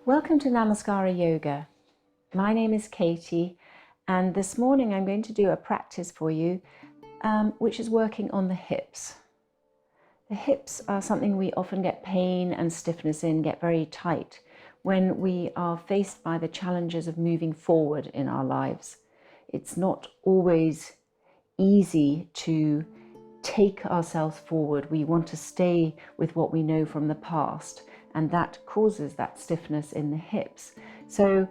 Welcome to Namaskara Yoga. My name is Katy, and this morning I'm going to do a practice for you which is working on the hips. The hips are something we often get pain and stiffness in, get very tight when we are faced by the challenges of moving forward in our lives. It's not always easy to take ourselves forward. We want to stay with what we know from the past, and that causes that stiffness in the hips. So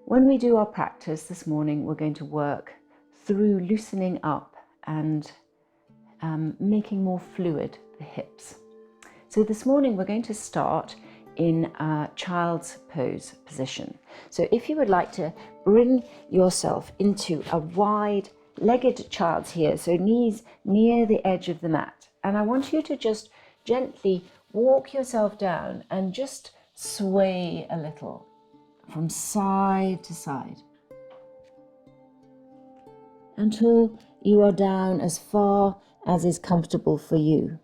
when we do our practice this morning, we're going to work through loosening up and making more fluid the hips. So this morning we're going to start in a child's pose position. So if you would like to bring yourself into a wide-legged child's here, so knees near the edge of the mat, and I want you to just gently walk yourself down and just sway a little from side to side until you are down as far as is comfortable for you.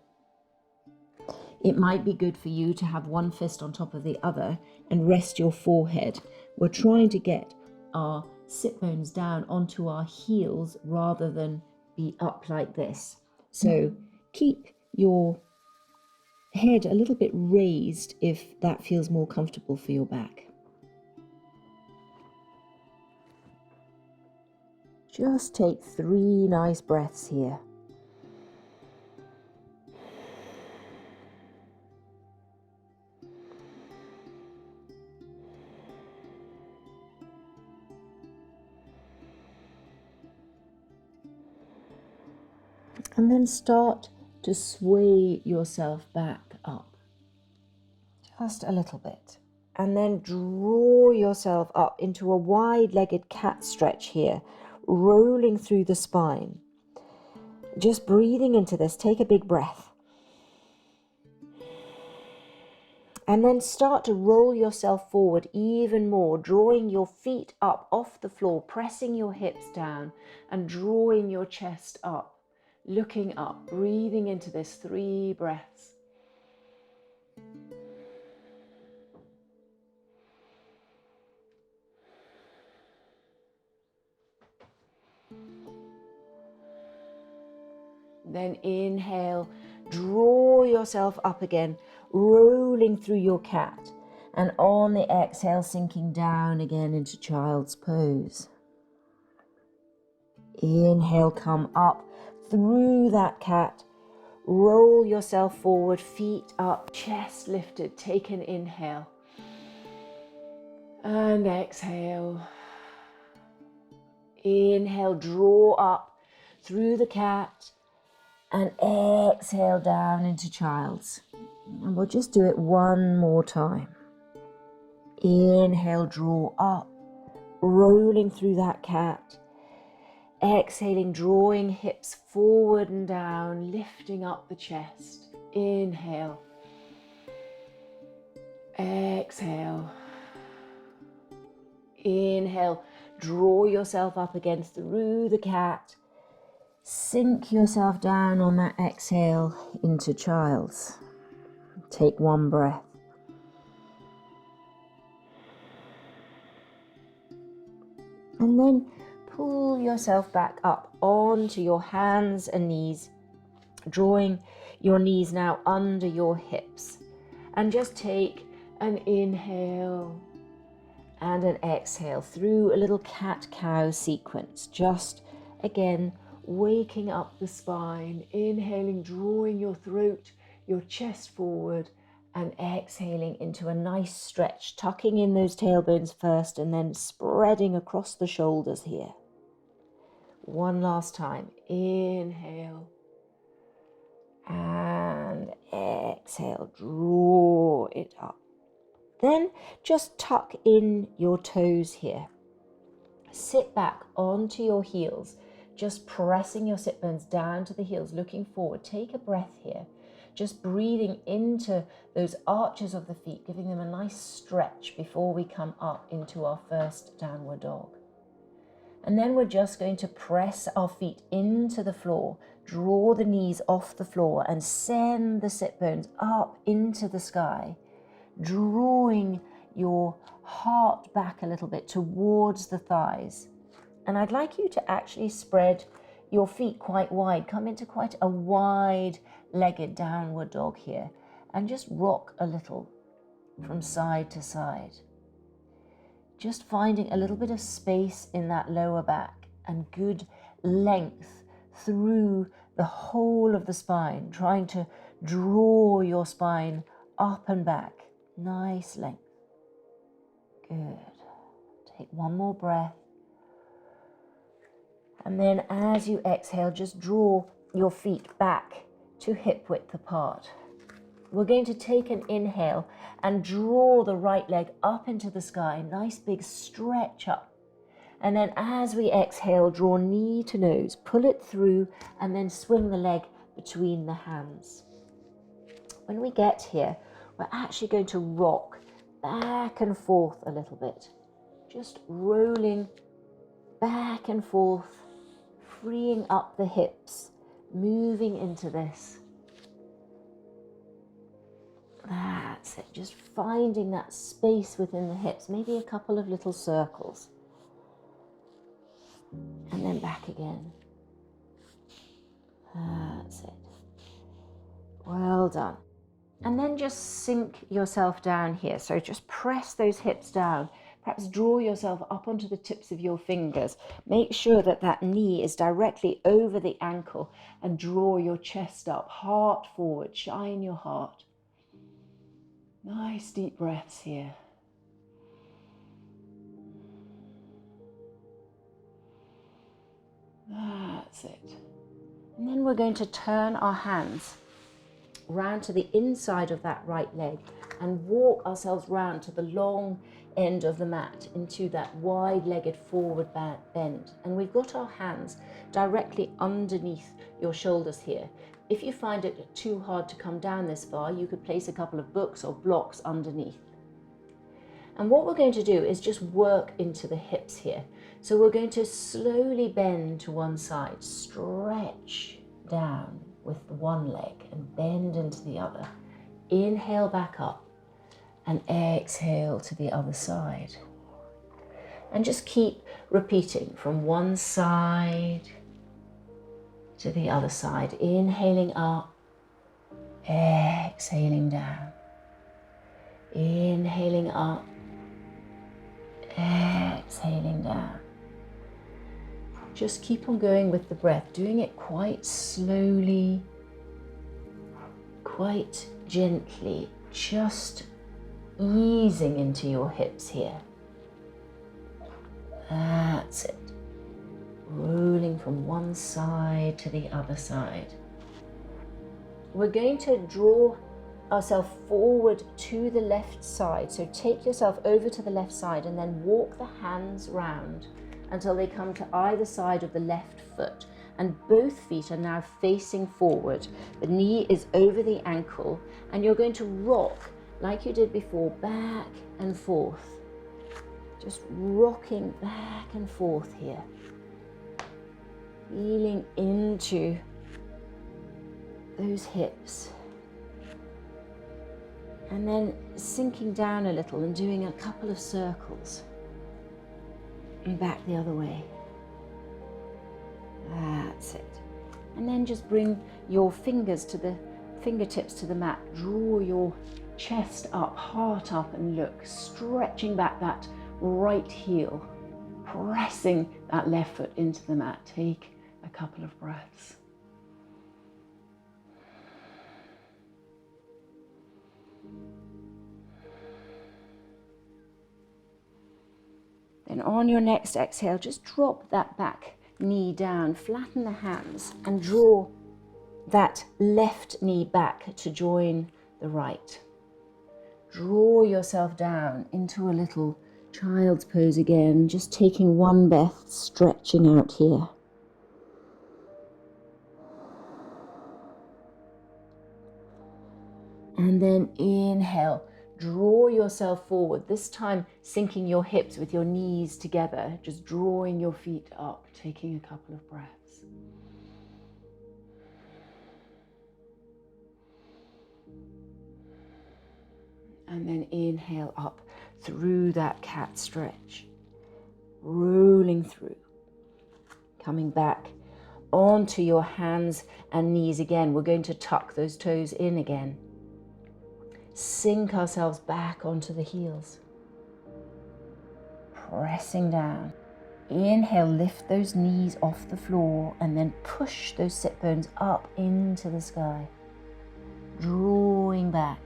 It might be good for you to have one fist on top of the other and rest your forehead. We're trying to get our sit bones down onto our heels rather than be up like this. So keep your head a little bit raised if that feels more comfortable for your back. Just take 3 nice breaths here. And then start to sway yourself back up, just a little bit. And then draw yourself up into a wide-legged cat stretch here, rolling through the spine. Just breathing into this, take a big breath. And then start to roll yourself forward even more, drawing your feet up off the floor, pressing your hips down and drawing your chest up. Looking up, breathing into this, 3 breaths. Then inhale, draw yourself up again, rolling through your cat. And on the exhale, sinking down again into child's pose. Inhale, come up through that cat, roll yourself forward, feet up, chest lifted, take an inhale and exhale. Inhale, draw up through the cat and exhale down into child's. And we'll just do it one more time. Inhale, draw up, rolling through that cat. Exhaling, drawing hips forward and down, lifting up the chest. Inhale. Exhale. Inhale, draw yourself up again through the cat. Sink yourself down on that exhale into child's. Take 1 breath. And then pull yourself back up onto your hands and knees, drawing your knees now under your hips. And just take an inhale and an exhale through a little cat-cow sequence. Just, again, waking up the spine, inhaling, drawing your throat, your chest forward, and exhaling into a nice stretch, tucking in those tailbones first and then spreading across the shoulders here. 1 last time. Inhale and exhale. Draw it up. Then just tuck in your toes here. Sit back onto your heels, just pressing your sit bones down to the heels, looking forward. Take a breath here. Just breathing into those arches of the feet, giving them a nice stretch before we come up into our first downward dog. And then we're just going to press our feet into the floor, draw the knees off the floor and send the sit bones up into the sky, drawing your heart back a little bit towards the thighs. And I'd like you to actually spread your feet quite wide. Come into quite a wide-legged downward dog here. And just rock a little from side to side. Just finding a little bit of space in that lower back and good length through the whole of the spine, trying to draw your spine up and back. Nice length. Good. Take one more breath. And then as you exhale, just draw your feet back to hip width apart. We're going to take an inhale and draw the right leg up into the sky. Nice big stretch up. And then as we exhale, draw knee to nose, pull it through, and then swing the leg between the hands. When we get here, we're actually going to rock back and forth a little bit. Just rolling back and forth, freeing up the hips, moving into this. That's it, just finding that space within the hips, maybe a couple of little circles. And then back again. That's it. Well done. And then just sink yourself down here. So just press those hips down. Perhaps draw yourself up onto the tips of your fingers. Make sure that that knee is directly over the ankle and draw your chest up, heart forward, shine your heart. Nice deep breaths here. That's it. And then we're going to turn our hands round to the inside of that right leg and walk ourselves round to the long end of the mat into that wide-legged forward bend. And we've got our hands directly underneath your shoulders here. If you find it too hard to come down this far, you could place a couple of books or blocks underneath. And what we're going to do is just work into the hips here. So we're going to slowly bend to one side, stretch down with one leg and bend into the other. Inhale back up and exhale to the other side. And just keep repeating from one side to the other side. Inhaling up, exhaling down. Inhaling up, exhaling down. Just keep on going with the breath, doing it quite slowly, quite gently, just easing into your hips here. That's it. Rolling from one side to the other side. We're going to draw ourselves forward to the left side. So take yourself over to the left side and then walk the hands round until they come to either side of the left foot. And both feet are now facing forward. The knee is over the ankle and you're going to rock like you did before, back and forth. Just rocking back and forth here. Feeling into those hips. And then sinking down a little and doing a couple of circles. And back the other way. That's it. And then just bring your fingers to the fingertips to the mat. Draw your chest up, heart up, and look. Stretching back that right heel. Pressing that left foot into the mat. Take a couple of breaths. Then on your next exhale, just drop that back knee down, flatten the hands and draw that left knee back to join the right. Draw yourself down into a little child's pose again, just taking one breath, stretching out here. And then inhale. Draw yourself forward, this time sinking your hips with your knees together, just drawing your feet up, taking a couple of breaths. And then inhale up through that cat stretch, rolling through, coming back onto your hands and knees again. We're going to tuck those toes in again. Sink ourselves back onto the heels. Pressing down. Inhale, lift those knees off the floor and then push those sit bones up into the sky. Drawing back.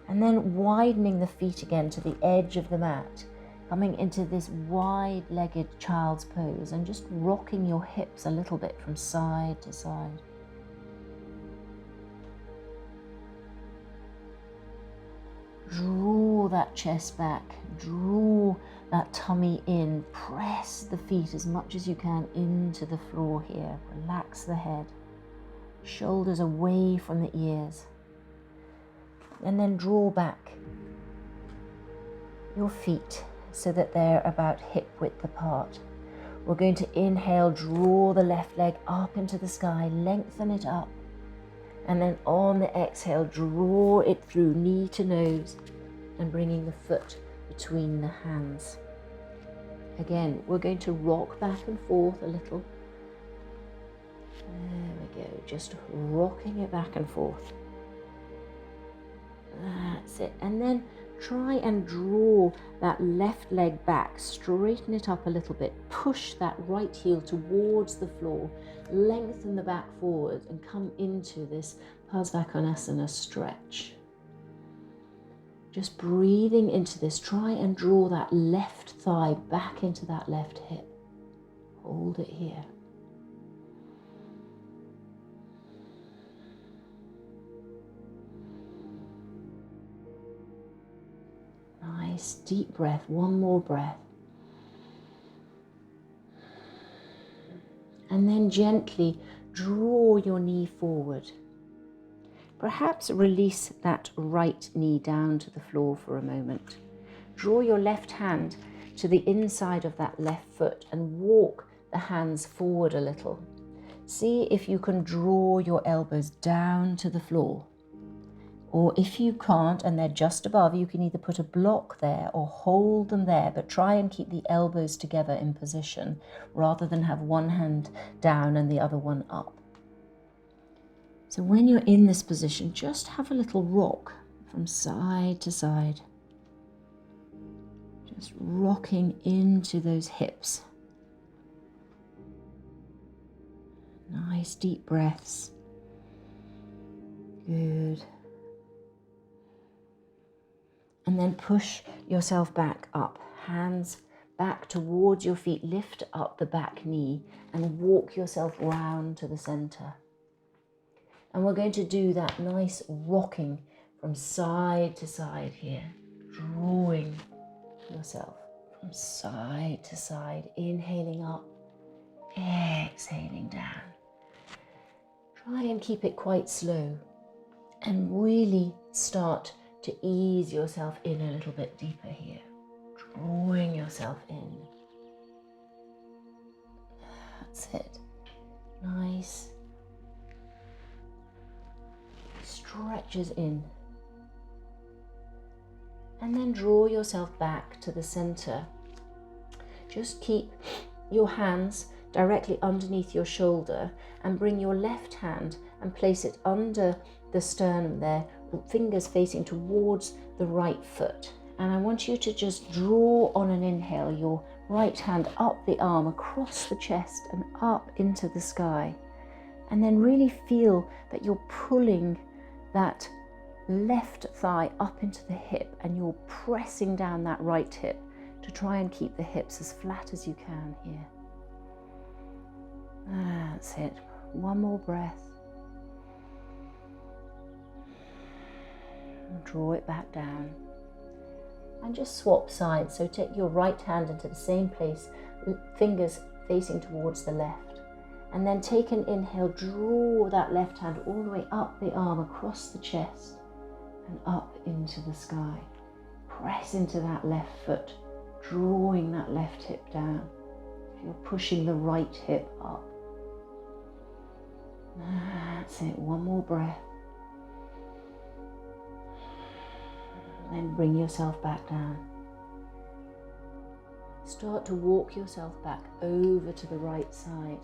And then widening the feet again to the edge of the mat. Coming into this wide-legged child's pose and just rocking your hips a little bit from side to side. Draw that chest back, draw that tummy in, press the feet as much as you can into the floor here. Relax the head, shoulders away from the ears. And then draw back your feet so that they're about hip width apart. We're going to inhale, draw the left leg up into the sky, lengthen it up. And then on the exhale, draw it through knee to nose and bringing the foot between the hands. Again, we're going to rock back and forth a little. There we go, just rocking it back and forth. That's it. And then try and draw that left leg back, straighten it up a little bit, push that right heel towards the floor, lengthen the back forward and come into this Parsvakonasana stretch. Just breathing into this, try and draw that left thigh back into that left hip. Hold it here. Nice deep breath, one more breath. And then gently draw your knee forward. Perhaps release that right knee down to the floor for a moment. Draw your left hand to the inside of that left foot and walk the hands forward a little. See if you can draw your elbows down to the floor. Or if you can't and they're just above, you can either put a block there or hold them there, but try and keep the elbows together in position rather than have one hand down and the other one up. So when you're in this position, just have a little rock from side to side. Just rocking into those hips. Nice deep breaths. Good. And then push yourself back up, hands back towards your feet, lift up the back knee and walk yourself round to the center. And we're going to do that nice rocking from side to side here, drawing yourself from side to side, inhaling up, exhaling down. Try and keep it quite slow and really start to ease yourself in a little bit deeper here, drawing yourself in. That's it. Nice. Stretches in. And then draw yourself back to the center. Just keep your hands directly underneath your shoulder and bring your left hand and place it under the sternum there, fingers facing towards the right foot. And I want you to just draw on an inhale your right hand up the arm, across the chest and up into the sky. And then really feel that you're pulling that left thigh up into the hip and you're pressing down that right hip to try and keep the hips as flat as you can here. That's it. One more breath. Draw it back down and just swap sides. So take your right hand into the same place, fingers facing towards the left, and then take an inhale, draw that left hand all the way up the arm, across the chest and up into the sky. Press into that left foot, drawing that left hip down. You're pushing the right hip up. That's it. One more breath. Then bring yourself back down. Start to walk yourself back over to the right side.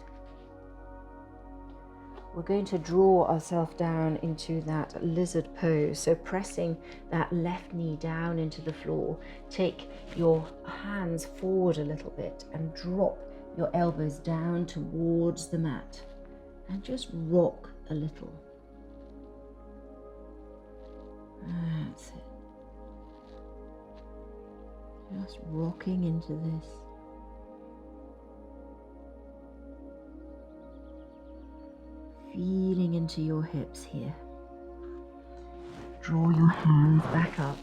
We're going to draw ourselves down into that lizard pose. So pressing that left knee down into the floor. Take your hands forward a little bit and drop your elbows down towards the mat. And just rock a little. That's it. Just rocking into this. Feeling into your hips here. Draw your hands back up.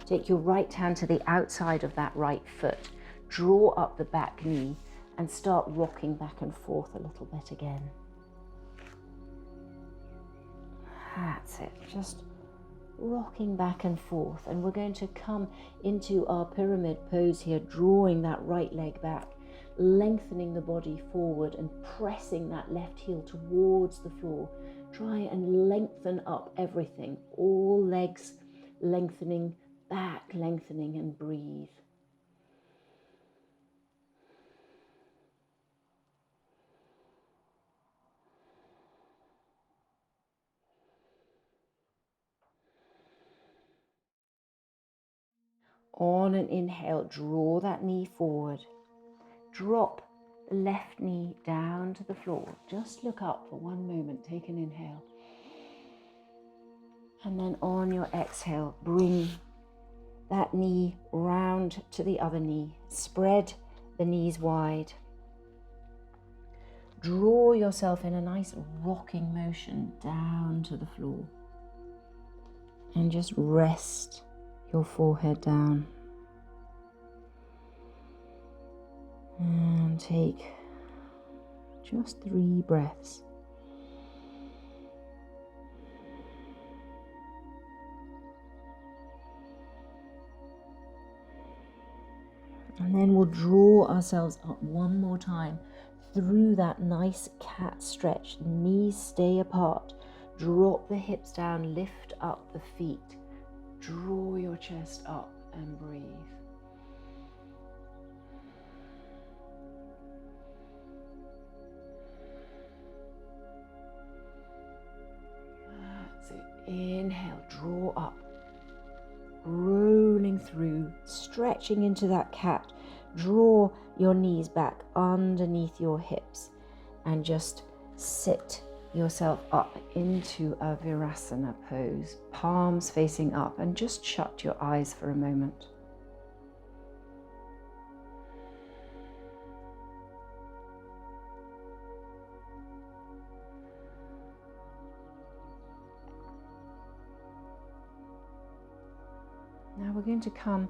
Take your right hand to the outside of that right foot. Draw up the back knee and start rocking back and forth a little bit again. That's it. Just rocking back and forth. And we're going to come into our pyramid pose here, drawing that right leg back, lengthening the body forward and pressing that left heel towards the floor. Try and lengthen up everything. All legs lengthening, back lengthening, and breathe. On an inhale, draw that knee forward. Drop the left knee down to the floor. Just look up for one moment. Take an inhale. And then on your exhale, bring that knee round to the other knee. Spread the knees wide. Draw yourself in a nice rocking motion down to the floor. And just rest your forehead down. And take just 3 breaths. And then we'll draw ourselves up one more time through that nice cat stretch. Knees stay apart. Drop the hips down, lift up the feet. Draw your chest up and breathe. That's it. Inhale, draw up. Rolling through, stretching into that cat. Draw your knees back underneath your hips and just sit yourself up into a Virasana pose, palms facing up, and just shut your eyes for a moment. Now we're going to come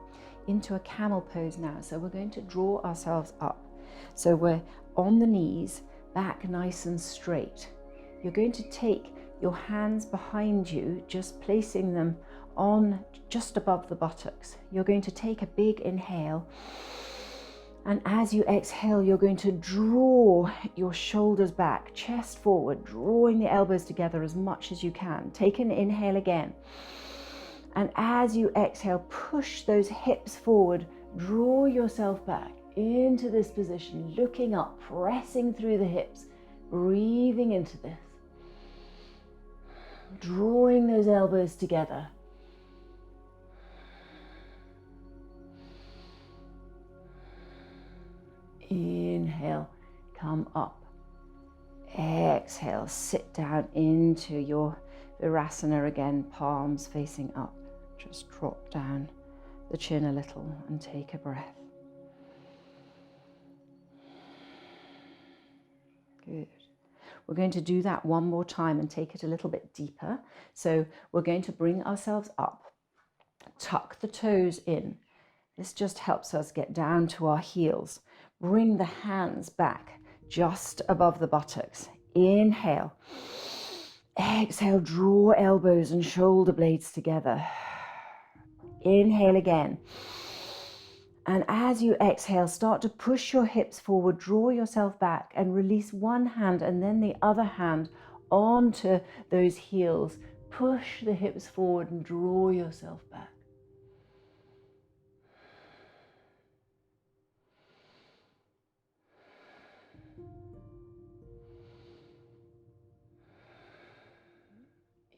into a camel pose now. So we're going to draw ourselves up. So we're on the knees, back nice and straight. You're going to take your hands behind you, just placing them on just above the buttocks. You're going to take a big inhale. And as you exhale, you're going to draw your shoulders back, chest forward, drawing the elbows together as much as you can. Take an inhale again. And as you exhale, push those hips forward, draw yourself back into this position, looking up, pressing through the hips, breathing into this. Drawing those elbows together. Inhale, come up. Exhale, sit down into your Virasana again, palms facing up. Just drop down the chin a little and take a breath. Good. We're going to do that one more time and take it a little bit deeper. So we're going to bring ourselves up, tuck the toes in. This just helps us get down to our heels. Bring the hands back just above the buttocks. Inhale. Exhale, draw elbows and shoulder blades together. Inhale again. And as you exhale, start to push your hips forward, draw yourself back and release one hand and then the other hand onto those heels. Push the hips forward and draw yourself back.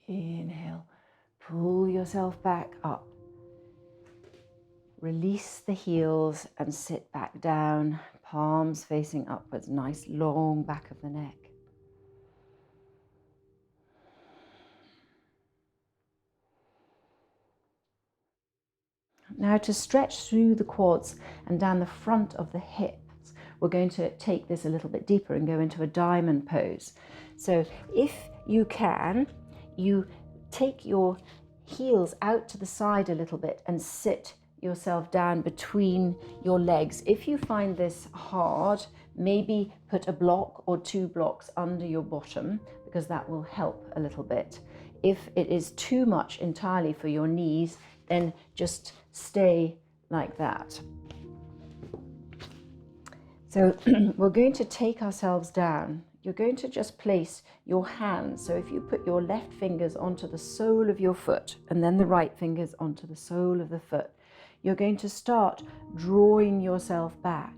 Inhale, pull yourself back up. Release the heels and sit back down, palms facing upwards, nice long back of the neck. Now to stretch through the quads and down the front of the hips, we're going to take this a little bit deeper and go into a diamond pose. So if you can, you take your heels out to the side a little bit and sit yourself down between your legs. If you find this hard, maybe put a block or 2 blocks under your bottom, because that will help a little bit. If it is too much entirely for your knees, then just stay like that. So we're going to take ourselves down. You're going to just place your hands. So if you put your left fingers onto the sole of your foot and then the right fingers onto the sole of the foot, you're going to start drawing yourself back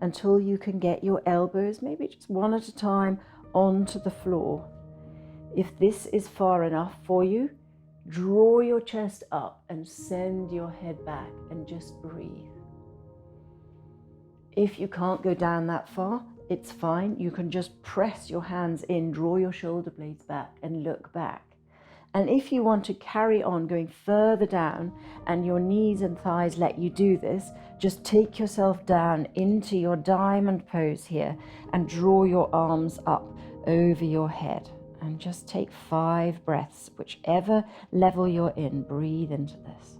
until you can get your elbows, maybe just one at a time, onto the floor. If this is far enough for you, draw your chest up and send your head back and just breathe. If you can't go down that far, it's fine. You can just press your hands in, draw your shoulder blades back and look back. And if you want to carry on going further down and your knees and thighs let you do this, just take yourself down into your diamond pose here and draw your arms up over your head. And just take 5 breaths, whichever level you're in, breathe into this.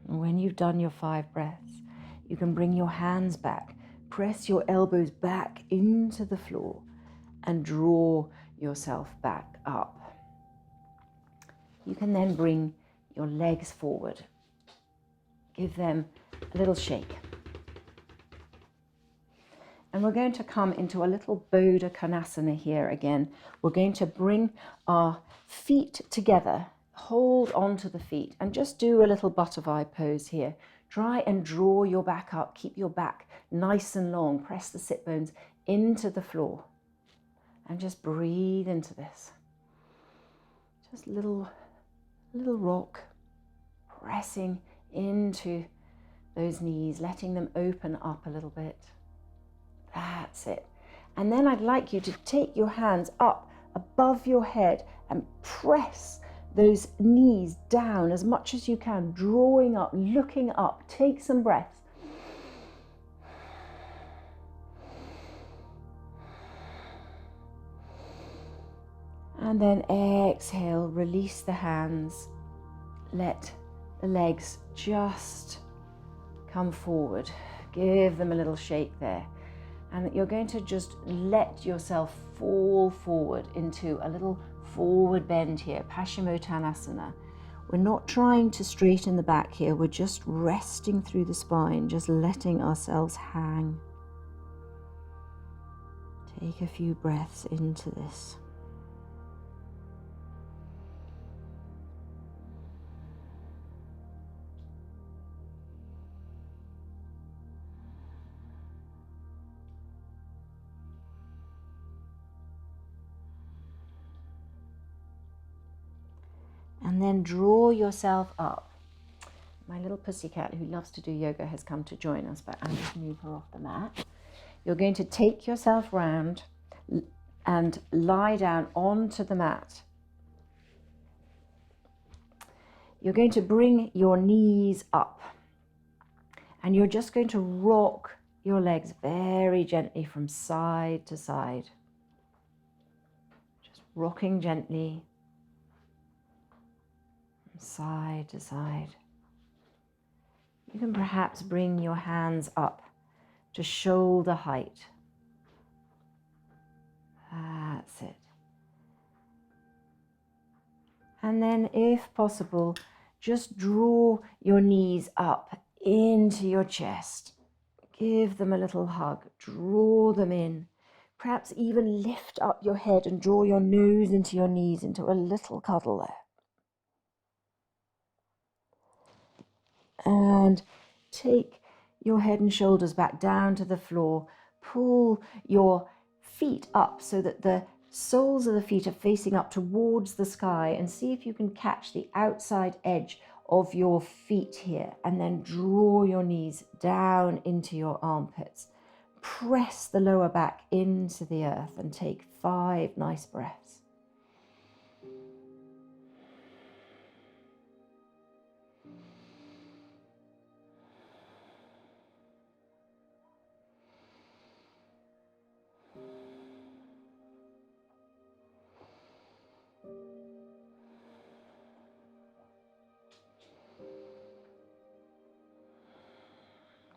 And when you've done your 5 breaths, you can bring your hands back, press your elbows back into the floor and draw yourself back up. You can then bring your legs forward. Give them a little shake. And we're going to come into a little Bodha Konasana here again. We're going to bring our feet together, hold onto the feet and just do a little butterfly pose here. Try and draw your back up, keep your back nice and long, press the sit bones into the floor and just breathe into this. Just a little rock, pressing into those knees, letting them open up a little bit. That's it. And then I'd like you to take your hands up above your head and press those knees down as much as you can, drawing up, looking up. Take some breaths. And then exhale, release the hands. Let the legs just come forward. Give them a little shake there. And you're going to just let yourself fall forward into a little forward bend here, Paschimottanasana. We're not trying to straighten the back here, we're just resting through the spine, just letting ourselves hang. Take a few breaths into this. And then draw yourself up. My little pussycat who loves to do yoga has come to join us, but I'll just move her off the mat. You're going to take yourself round and lie down onto the mat. You're going to bring your knees up and you're just going to rock your legs very gently from side to side. Just rocking gently. Side to side. You can perhaps bring your hands up to shoulder height. That's it. And then, if possible, just draw your knees up into your chest. Give them a little hug, draw them in. Perhaps even lift up your head and draw your nose into your knees, into a little cuddle there. And take your head and shoulders back down to the floor. Pull your feet up so that the soles of the feet are facing up towards the sky, and see if you can catch the outside edge of your feet here, and then draw your knees down into your armpits. Press the lower back into the earth and take 5 nice breaths.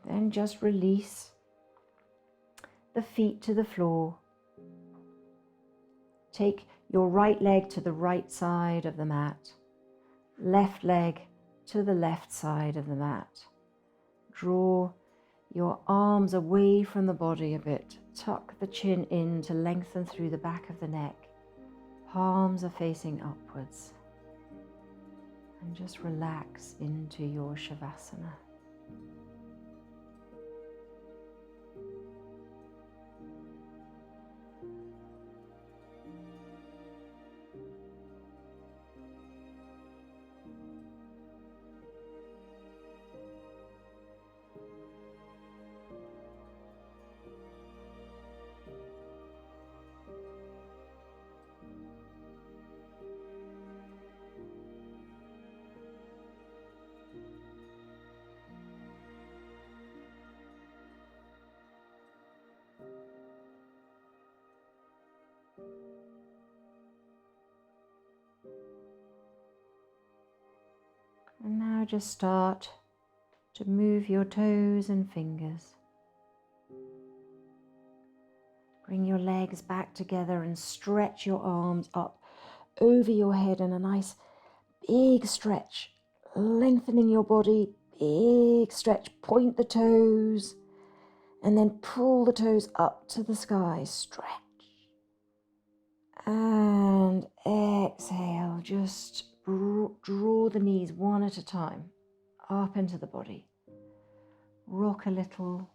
Then just release the feet to the floor. Take your right leg to the right side of the mat, left leg to the left side of the mat. Draw your arms away from the body a bit. Tuck the chin in to lengthen through the back of the neck. Palms are facing upwards. And just relax into your Shavasana. And now just start to move your toes and fingers. Bring your legs back together and stretch your arms up over your head in a nice big stretch, lengthening your body, big stretch. Point the toes and then pull the toes up to the sky. Stretch and exhale. Just draw the knees one at a time up into the body. Rock a little.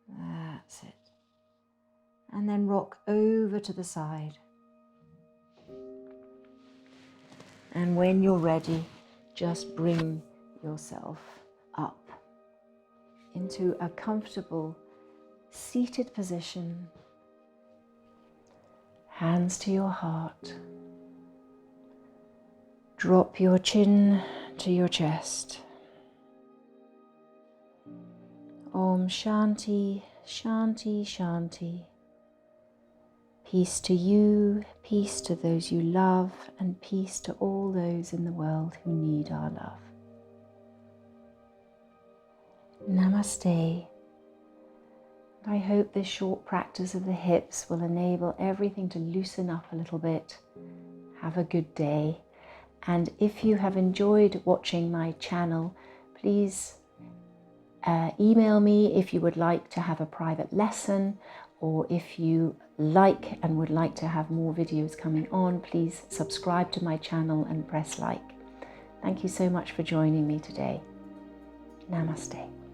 That's it. And then rock over to the side. And when you're ready, just bring yourself up into a comfortable seated position. Hands to your heart. Drop your chin to your chest. Om Shanti, Shanti, Shanti. Peace to you, peace to those you love, and peace to all those in the world who need our love. Namaste. I hope this short practice of the hips will enable everything to loosen up a little bit. Have a good day. And if you have enjoyed watching my channel, please email me if you would like to have a private lesson, or if you like and would like to have more videos coming on, please subscribe to my channel and press like. Thank you so much for joining me today. Namaste.